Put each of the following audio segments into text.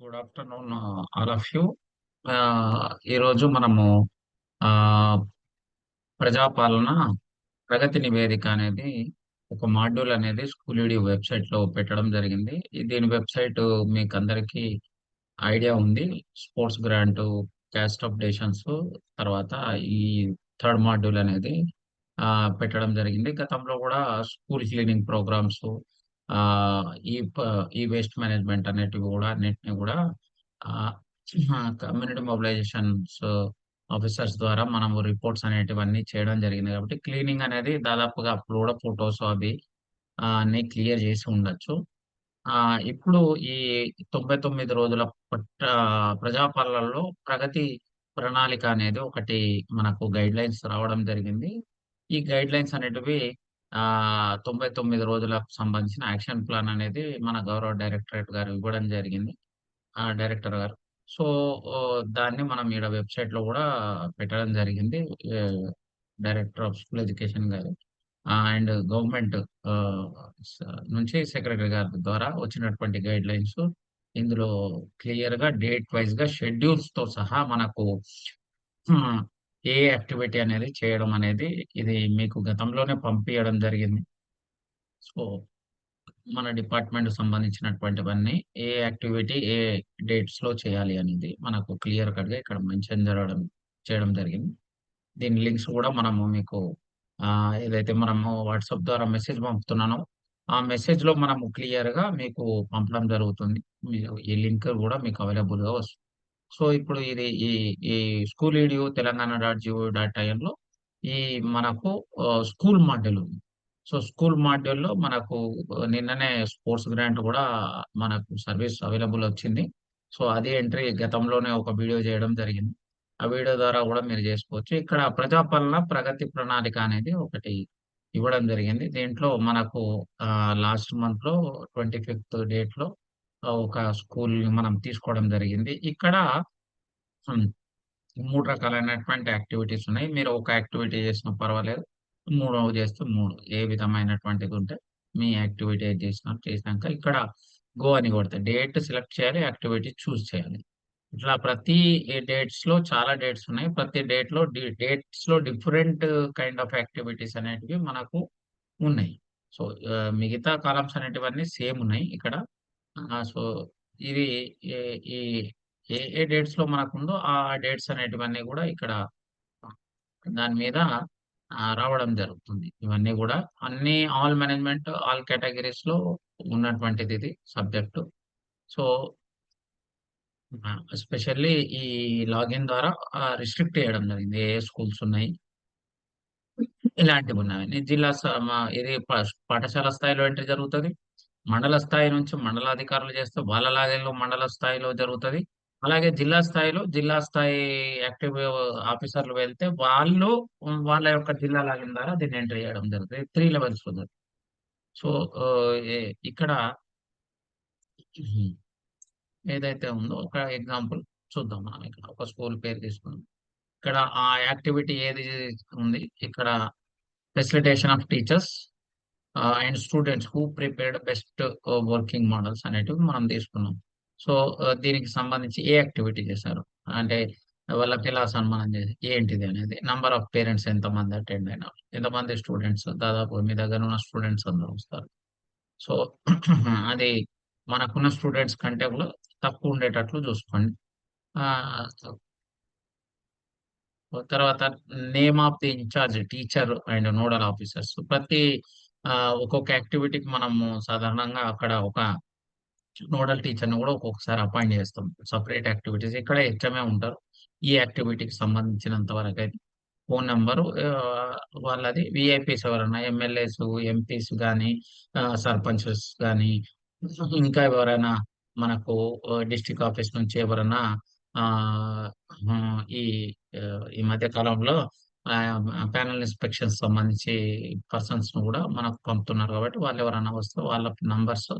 Good afternoon all of you. ఈరోజు మనము ఆహ్, ప్రజాపాలన ప్రగతి నివేదిక అనేది ఒక మాడ్యూల్ అనేది స్కూలీడి వెబ్‌సైట్‌లో పెట్టడం జరిగింది. దీని వెబ్‌సైట్ మీకందరికీ ఐడియా ఉంది. స్పోర్ట్స్ గ్రాంటు, క్యాస్ట్ అప్డేషన్స్ తర్వాత ఈ థర్డ్ మాడ్యూల్ అనేది పెట్టడం జరిగింది. గతంలో గూడా స్కూల్ క్లీనింగ్ ప్రోగ్రామ్స్ ఆహ్, ఈ ప ఈ వేస్ట్ మేనేజ్‌మెంట్ అనేటివి గూడా అన్నిటిని గూడా ఆహ్, కమ్యూనిటీ మొబిలైజేషన్స్ ఆఫీసర్స్ ద్వారా మనము రిపోర్ట్స్ అనేటివన్నీ చేయడం జరిగింది కాబట్టి క్లీనింగ్ అనేది దాదాపుగా అప్పుడు గూడా ఫోటోస్ అవి అన్నీ క్లియర్ జేసి ఉండొచ్చు. ఇప్పుడు ఈ 99 రోజుల ప్రజాపాలనలో ప్రగతి ప్రణాళిక అనేది ఒకటి మనకు గైడ్‌లైన్స్ రావడం జరిగింది. ఈ గైడ్‌లైన్స్ అనేటివి 99 రోజులకు సంబంధించిన యాక్షన్ ప్లాన్ అనేది మన గౌరవ డైరెక్టరేట్ గారు ఇవ్వడం జరిగింది. డైరెక్టర్ గారు. సో, దాన్ని మనం ఈడ వెబ్‌సైట్‌లో గూడా పెట్టడం జరిగింది. ఆహ్, డైరెక్టర్ ఆఫ్ స్కూల్ ఎడ్యుకేషన్ గారు. అండ్ గవర్నమెంట్ ఆహ్, స నుంచి సెక్రటరీ గారి ద్వారా వచ్చినటువంటి గైడ్‌లైన్స్. ఇందులో క్లియర్‌గా డేట్ వైస్‌గా షెడ్యూల్స్‌తో సహా మనకు హ్మ్. ఏ యాక్టివిటీ అనేది చేయడం అనేది ఇది మీకు గతంలోనే పంపియడం జరిగింది. సో, మన డిపార్ట్‌మెంట్‌కి సంబంధించినటువంటివన్నీ ఏ యాక్టివిటీ ఏ డేట్స్‌లో చేయాలి అనేది మనకు క్లియర్ కట్‌గా ఇక్కడ మెన్షన్ చేయడం జరిగింది. దీని లింక్స్ గూడా మనము మీకు ఏదైతే మనము వాట్సాప్ ద్వారా మెసేజ్ పంపుతున్నానో, ఆ మెసేజ్‌లో మనము క్లియర్‌గా మీకు పంపడం జరుగుతుంది. మీరు ఈ లింక్ గూడా మీకు అవైలబుల్‌గా వస్తుంది. సో, ఇప్పుడు ఇది ఈ ఈ స్కూల్ ఈడియో తెలంగాణ డాట్ జీఓవీ డాట్ ఐఎన్‌లో ఈ మనకు స్కూల్ మాడ్యూల్ ఉంది. సో, స్కూల్ మాడ్యూల్‌లో మనకు నిన్ననే స్పోర్ట్స్ గ్రాంట్ గూడా మనకు సర్వీస్ అవైలబుల్ వచ్చింది. సో, అది ఎంట్రీ గతంలోనే ఒక వీడియో చేయడం జరిగింది. ఆ వీడియో ద్వారా గూడా మీరు జేసుకోవచ్చు. ఇక్కడ ప్రజాపాలన ప్రగతి ప్రణాళిక అనేది ఒకటి ఇవ్వడం జరిగింది. దీంట్లో మనకు లాస్ట్ మంత్‌లో 25థ్ డేట్‌లో ఒక స్కూల్‌ని మనం తీసుకోవడం జరిగింది. ఇక్కడ హ్మ్. 3 రకాలైనటువంటి యాక్టివిటీస్ ఉన్నాయి. మీరు ఒక యాక్టివిటీ చేసినా పర్వాలేదు. మూడోవి చేస్తే 3 ఏ విధమైనటువంటిదుంటే మీ యాక్టివిటీ ఏది చేసినా చేసినాక ఇక్కడ గో అని కొడితే డేట్ సెలెక్ట్ చేయాలి. యాక్టివిటీ చూజ్ చేయాలి. ఇట్లా ప్రతి డేట్స్‌లో చాలా డేట్స్ ఉన్నాయి. ప్రతి డేట్స్‌లో డిఫరెంట్ కైండ్ ఆఫ్ యాక్టివిటీస్ అనేటివి మనకు ఉన్నాయి. సో, మిగతా కాలమ్స్ అనేటివన్నీ సేమ్ ఉన్నాయి ఇక్కడ. సో, ఇది ఏ ఈ ఏ డేట్స్‌లో మనకుందో ఆ డేట్స్ అనేటివన్నీ గూడా ఇక్కడ దాని మీద రావడం జరుగుతుంది. ఇవన్నీ గూడా అన్నీ ఆల్ మేనేజ్‌మెంట్, ఆల్ కేటగరీస్‌లో ఉన్నటువంటిదిది సబ్జెక్టు. సో, ఎస్పెషల్లీ ఈ లాగిన్ ద్వారా రిస్ట్రిక్ట్ చేయడం జరిగింది. ఏ స్కూల్స్ ఉన్నాయి, ఇలాంటివున్నాయని. జిల్లా స మ ఇది పాఠశాల స్థాయిలో ఎంట్రీ జరుగుతది. మండల స్థాయి నుంచి మండలాధికారులు చేస్తే వాళ్ళ లాగిన్‌లో మండల స్థాయిలో జరుగుతది. అలాగే జిల్లా స్థాయిలో జిల్లా స్థాయి యాక్టివ్ ఆఫీసర్‌లు వెళ్తే వాళ్ళు వాళ్ళ యొక్క జిల్లా లాగిన్ ద్వారా దీన్ని ఎంటర్ చేయడం జరుగుతది. 3 లెవెల్స్‌లో జరుగుతుంది. సో, ఆహ్, ఎ ఇక్కడ ఏదైతే ఉందో ఒక ఎగ్జాంపుల్ చూద్దాం మనం ఇక్కడ. ఒక స్కూల్ పేరు తీసుకుందాం. ఇక్కడ ఆ యాక్టివిటీ ఏది ఉంది? ఇక్కడ facilitation of teachers and students who prepared best working models అనేటివి మనం తీసుకున్నాం. సో, దీనికి సంబంధించి ఏ యాక్టివిటీ చేశారు? అంటే వాళ్ళకి ఎలా సన్మానం చేసి ఏంటిది అనేది? నంబర్ ఆఫ్ పేరెంట్స్ ఎంతమంది అటెండ్ అయినారు? ఎంతమంది స్టూడెంట్స్ దాదాపు మీ దగ్గర ఉన్న స్టూడెంట్స్ అందరూ వస్తారు. సో, అది మనకున్న స్టూడెంట్స్ కంటే కూడా తక్కువ ఉండేటట్లు చూసుకోండి. ఆహ్, తర్వాత name of the incharge teacher and nodal officers. ఒక్కొక్క యాక్టివిటీకి మనము సాధారణంగా అక్కడ ఒక నోడల్ టీచర్‌ని గూడా ఒక్కొక్కసారి అపాయింట్ జేస్తాం. సెపరేట్ యాక్టివిటీస్ ఇక్కడ హెచ్ఎంఏ ఉంటారు. ఈ యాక్టివిటీకి సంబంధించినంత వరకైతే ఫోను నంబరు వాళ్ళది వీఐపీస్ ఎవరన్నా ఎమ్మెల్యేస్, ఎంపీస్ గాని, సర్పంచెస్ గాని, ఇంకా ఎవరైనా మనకు డిస్ట్రిక్ట్ ఆఫీస్ నుంచి ఎవరన్నా ఆహ్, హ్మ్. ఈ మధ్య కాలంలో ప్యానెల్ ఇన్స్‌పెక్షన్స్ సంబంధించి పర్సన్స్‌ని గూడా మనకు పంపుతున్నారు గాబట్టి, వాళ్ళెవరన్నా వస్తే వాళ్ళ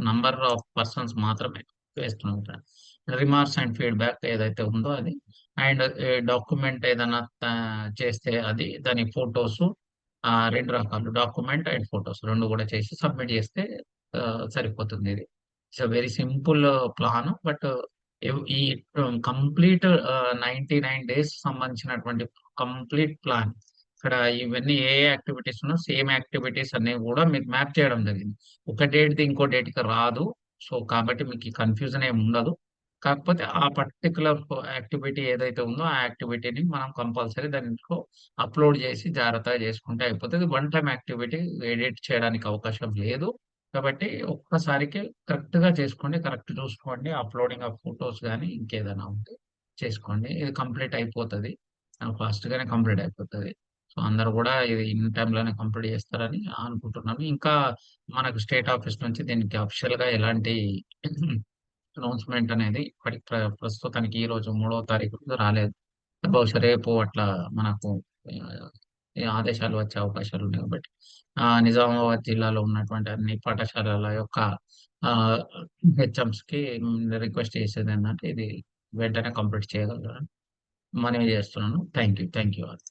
నంబర్ ఆఫ్ పర్సన్స్ మాత్రమే వేస్తున్నాం. రిమార్క్స్ అండ్ ఫీడ్‌బ్యాక్ ఏదైతే ఉందో అది. అండ్ డాక్యుమెంట్ ఏదన్నా చేస్తే అది దాని ఫోటోసు 2 రకాలు డాక్యుమెంట్ అండ్ ఫోటోస్ 2 గూడా చేసి సబ్మిట్ జేస్తే సరిపోతుందిది. It's a very simple plan. But ఈ కంప్లీట్ 99 డేస్ సంబంధించినటువంటి కంప్లీట్ ప్లాన్. ఇక్కడ ఇవన్నీ ఏ యాక్టివిటీస్ ఉన్నో సేమ్ యాక్టివిటీస్ అన్ని కూడా మీకు మ్యాప్ చేయడం జరిగింది. ఒక డేట్‌ది ఇంకో డేట్‌కి రాదు. సో, కాబట్టి మీకు కన్‌ఫ్యూజన్ ఏమి ఉండదు. కాకపోతే ఆ పర్టిక్యులర్ యాక్టివిటీ ఏదైతే ఉందో ఆ యాక్టివిటీని మనం కంపల్సరీ దాంట్లో అప్‌లోడ్ చేసి జాగ్రత్తగా చేసుకుంటే అయిపోతది. వన్ టైమ్ యాక్టివిటీ ఎడిట్ చేయడానికి అవకాశం లేదు. కాబట్టి ఒక్కసారికి కరెక్ట్‌గా చేసుకోండి. కరెక్ట్ చూసుకోండి. అప్‌లోడింగ్ ఆఫ్ ఫోటోస్ గాని, ఇంకేదైనా ఉంటే చేసుకోండి. ఇది కంప్లీట్ అయిపోతది. ఫాస్ట్‌గానే కంప్లీట్ అయిపోతది. సో, అందరూ గూడా ఇది ఇన్ టైమ్‌లోనే కంప్లీట్ చేస్తారని అనుకుంటున్నాను. ఇంకా మనకు స్టేట్ ఆఫీస్ నుంచి దీనికి అఫీషియల్‌గా ఎలాంటి అనౌన్స్‌మెంట్ అనేది ఇప్పటికి ప్రస్తుతానికి ఈరోజు 3వ తారీఖు రాలేదు. బహుశా రేపు అట్లా మనకు ఆహ్, ఈ ఆదేశాలు వచ్చే అవకాశాలున్నాయి కాబట్టి నిజామాబాద్ జిల్లాలో ఉన్నటువంటి అన్ని పాఠశాలల యొక్క ఆహ్, హెచ్ఎమ్స్‌కి రిక్వెస్ట్ చేసేదేంటంటే ఇది వెంటనే కంప్లీట్ చేయగలరని మనవి చేస్తున్నాను. Thank you. Thank you all.